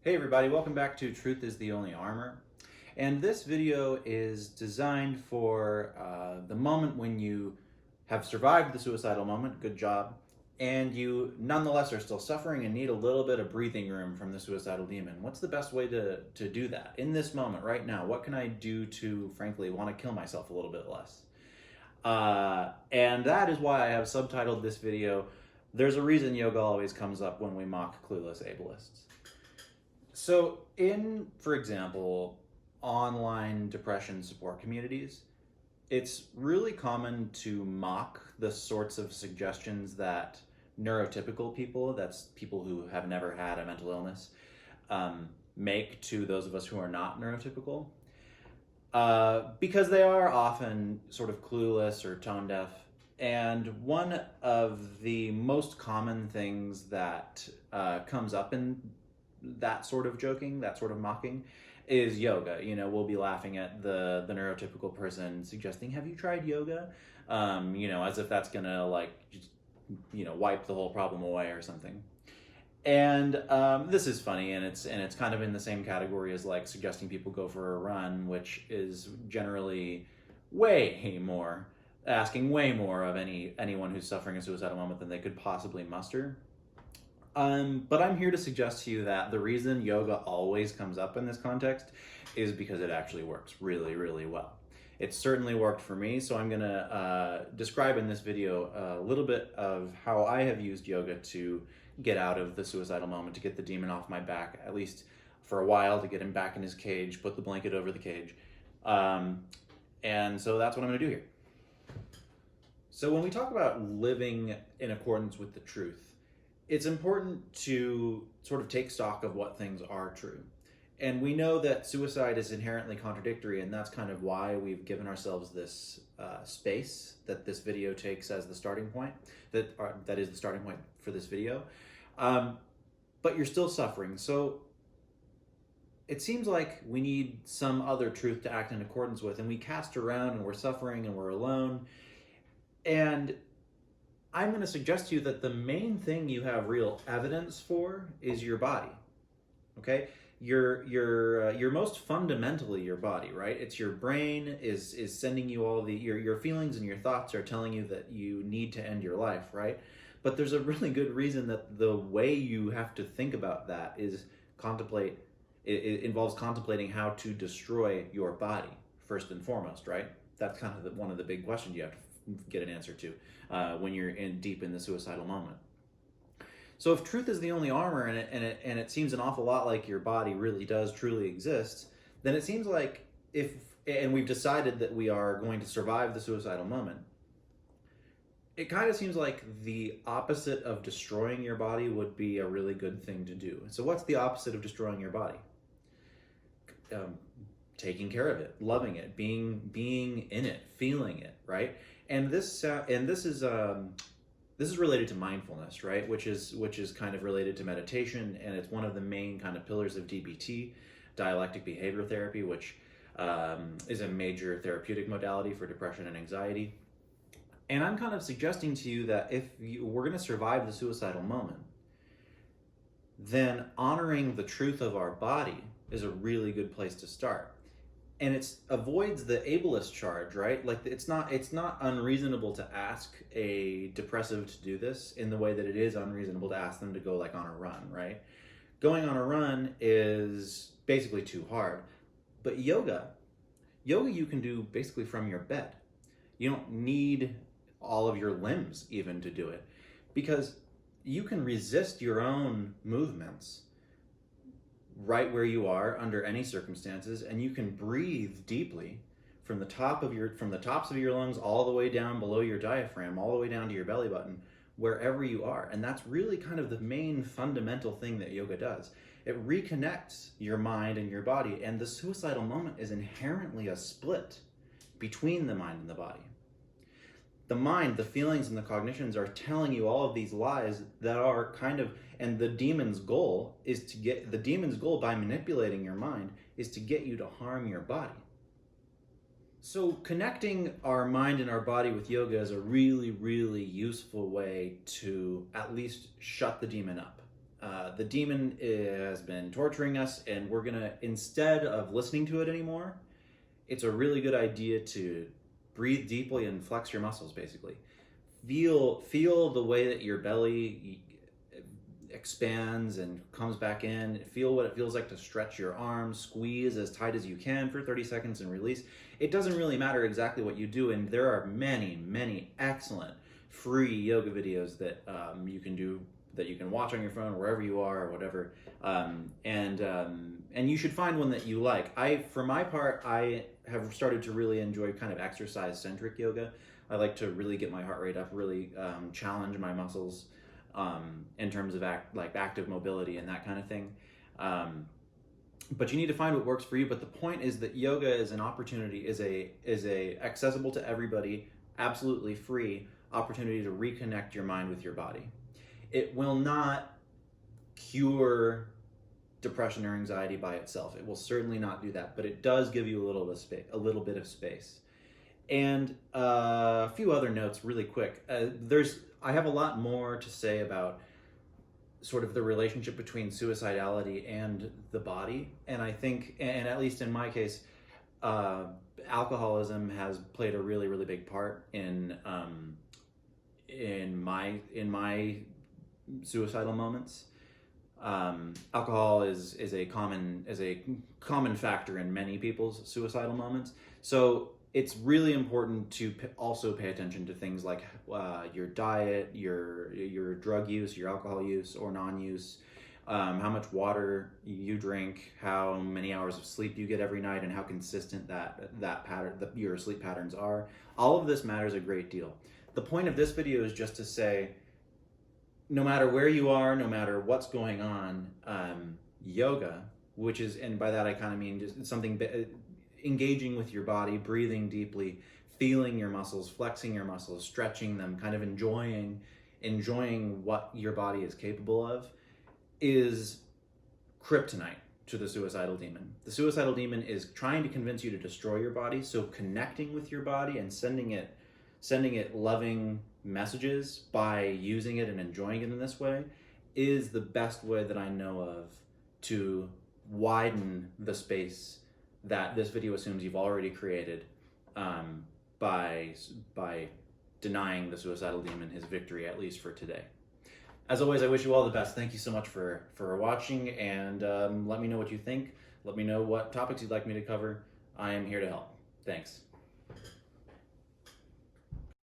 Hey everybody, welcome back to Truth is the Only Armor. And this video is designed for the moment when you have survived the suicidal moment, good job, and you nonetheless are still suffering and need a little bit of breathing room from the suicidal demon. What's the best way to do that? In this moment, right now, what can I do to, frankly, want to kill myself a little bit less? And that is why I have subtitled this video, There's a Reason Yoga Always Comes Up When We Mock Clueless Ableists. So, for example, online depression support communities, it's really common to mock the sorts of suggestions that neurotypical people, that's people who have never had a mental illness, make to those of us who are not neurotypical. Because they are often sort of clueless or tone deaf. And one of the most common things that comes up in that sort of joking, that sort of mocking, is yoga. You know, we'll be laughing at the neurotypical person suggesting, "Have you tried yoga?" As if that's gonna just wipe the whole problem away or something. And this is funny, and it's kind of in the same category as like suggesting people go for a run, which is generally way more asking way more of anyone who's suffering a suicidal moment than they could possibly muster. But I'm here to suggest to you that the reason yoga always comes up in this context is because it actually works really, really well. It certainly worked for me, so I'm going to describe in this video a little bit of how I have used yoga to get out of the suicidal moment, to get the demon off my back, at least for a while, to get him back in his cage, put the blanket over the cage. And so that's what I'm going to do here. So when we talk about living in accordance with the truth, it's important to sort of take stock of what things are true. And we know that suicide is inherently contradictory, and that's kind of why we've given ourselves this space that this video takes as the starting point, that is the starting point for this video. But you're still suffering, so it seems like we need some other truth to act in accordance with, and we cast around and we're suffering and we're alone. And I'm going to suggest to you that the main thing you have real evidence for is your body. Okay, you're most fundamentally your body, right? It's your brain is sending you all your feelings, and your thoughts are telling you that you need to end your life, right? But there's a really good reason that the way you have to think about that is it involves contemplating how to destroy your body first and foremost, right? That's kind of one of the big questions you have to get an answer to when you're deep in the suicidal moment. So if truth is the only armor, and it seems an awful lot like your body really does truly exist, then it seems like and we've decided that we are going to survive the suicidal moment, it kind of seems like the opposite of destroying your body would be a really good thing to do. So what's the opposite of destroying your body? Taking care of it, loving it, being in it, feeling it, right? And this is related to mindfulness, right? Which is kind of related to meditation, and it's one of the main kind of pillars of DBT, dialectic behavior therapy, which is a major therapeutic modality for depression and anxiety. And I'm kind of suggesting to you that if we're going to survive the suicidal moment, then honoring the truth of our body is a really good place to start. And it avoids the ableist charge, right? Like it's not unreasonable to ask a depressive to do this in the way that it is unreasonable to ask them to go like on a run, right? Going on a run is basically too hard. But yoga you can do basically from your bed. You don't need all of your limbs even to do it, because you can resist your own movements right where you are under any circumstances, and you can breathe deeply from the tops of your lungs all the way down below your diaphragm, all the way down to your belly button, wherever you are. And that's really kind of the main fundamental thing that yoga does. It reconnects your mind and your body, and the suicidal moment is inherently a split between the mind and the body. The mind, the feelings, and the cognitions are telling you all of these lies that are and the demon's goal by manipulating your mind is to get you to harm your body. So connecting our mind and our body with yoga is a really, really useful way to at least shut the demon up. the demon has been torturing us, and we're gonna, instead of listening to it anymore, it's a really good idea to breathe deeply and flex your muscles, basically. Feel the way that your belly expands and comes back in. Feel what it feels like to stretch your arms, squeeze as tight as you can for 30 seconds and release. It doesn't really matter exactly what you do, and there are many excellent free yoga videos that you can do, that you can watch on your phone wherever you are or whatever, and you should find one that you like. For my part, I have started to really enjoy kind of exercise-centric yoga. I like to really get my heart rate up, really challenge my muscles in terms of active mobility and that kind of thing. But you need to find what works for you. But the point is that yoga is an opportunity, is a accessible to everybody, absolutely free opportunity to reconnect your mind with your body. It will not cure depression or anxiety by itself. It will certainly not do that, but it does give you a little bit of space. And a few other notes really quick. I have a lot more to say about sort of the relationship between suicidality and the body. And I think, and at least in my case, alcoholism has played a really big part in my suicidal moments. Alcohol is a common factor in many people's suicidal moments. So it's really important to also pay attention to things like your diet, your drug use, your alcohol use or non-use, how much water you drink, how many hours of sleep you get every night, and how consistent your sleep patterns are. All of this matters a great deal. The point of this video is just to say, no matter where you are, no matter what's going on, yoga, which is, and by that I kind of mean just something engaging with your body, breathing deeply, feeling your muscles, flexing your muscles, stretching them, kind of enjoying what your body is capable of, is kryptonite to the suicidal demon. The suicidal demon is trying to convince you to destroy your body, so connecting with your body and sending it loving messages by using it and enjoying it in this way is the best way that I know of to widen the space that this video assumes you've already created by denying the suicidal demon his victory, at least for today. As always, I wish you all the best. Thank you so much for watching, and let me know what you think. Let me know what topics you'd like me to cover. I am here to help. Thanks.